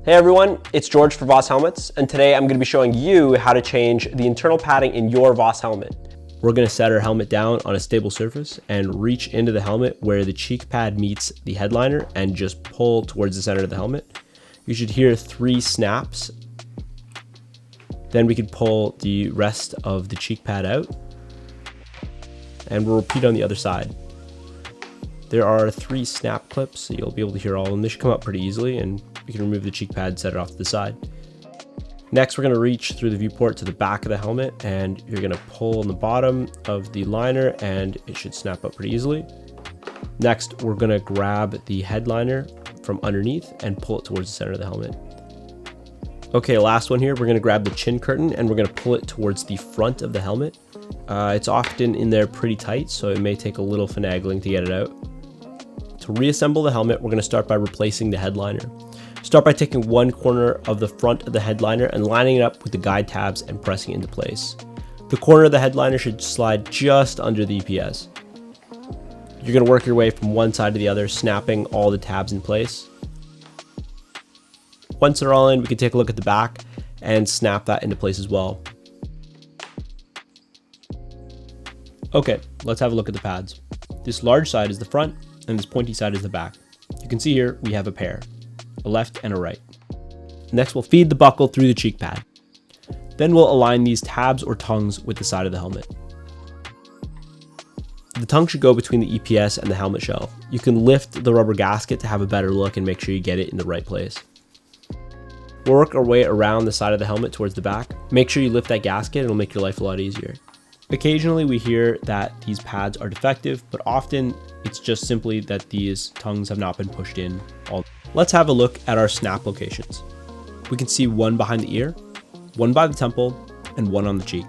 Hey everyone, it's George for Voss Helmets, and today I'm going to be showing you how to change the internal padding in your Voss helmet. We're going to set our helmet down on a stable surface and reach into the helmet where the cheek pad meets the headliner and just pull towards the center of the helmet. You should hear 3 snaps. Then we can pull the rest of the cheek pad out, and we'll repeat on the other side. There are 3 snap clips, so you'll be able to hear all of them. They should come up pretty easily, and you can remove the cheek pad, set it off to the side. Next, we're going to reach through the viewport to the back of the helmet, and you're going to pull on the bottom of the liner, and it should snap up pretty easily. Next, we're going to grab the headliner from underneath and pull it towards the center of the helmet. Okay, last one here, we're going to grab the chin curtain and we're going to pull it towards the front of the helmet. It's often in there pretty tight, so it may take a little finagling to get it out. To reassemble the helmet, we're going to start by replacing the headliner. Start by taking one corner of the front of the headliner and lining it up with the guide tabs and pressing it into place. The corner of the headliner should slide just under the EPS. You're going to work your way from one side to the other, snapping all the tabs in place. Once they're all in, we can take a look at the back and snap that into place as well. Okay, let's have a look at the pads. This large side is the front and this pointy side is the back. You can see here we have a pair, a left and a right. Next, we'll feed the buckle through the cheek pad. Then we'll align these tabs or tongues with the side of the helmet. The tongue should go between the EPS and the helmet shell. You can lift the rubber gasket to have a better look and make sure you get it in the right place. We'll work our way around the side of the helmet towards the back. Make sure you lift that gasket, it'll make your life a lot easier. Occasionally we hear that these pads are defective, but often it's just simply that these tongues have not been pushed in. Let's have a look at our snap locations. We can see one behind the ear, one by the temple, and one on the cheek.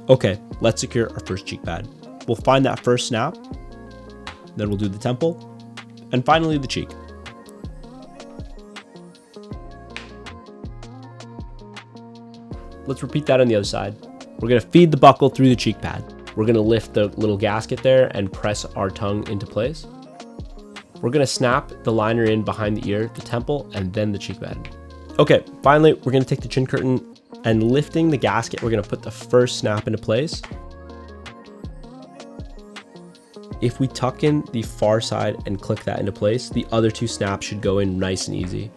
Okay, let's secure our first cheek pad. We'll find that first snap, then we'll do the temple, and finally the cheek. Let's repeat that on the other side. We're going to feed the buckle through the cheek pad. We're going to lift the little gasket there and press our tongue into place. We're going to snap the liner in behind the ear, the temple, and then the cheek pad. Okay, finally, we're going to take the chin curtain and lifting the gasket, we're going to put the first snap into place. If we tuck in the far side and click that into place, the other 2 snaps should go in nice and easy.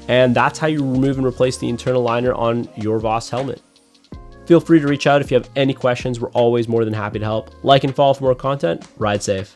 And that's how you remove and replace the internal liner on your Voss helmet. Feel free to reach out if you have any questions. We're always more than happy to help. Like and follow for more content. Ride safe.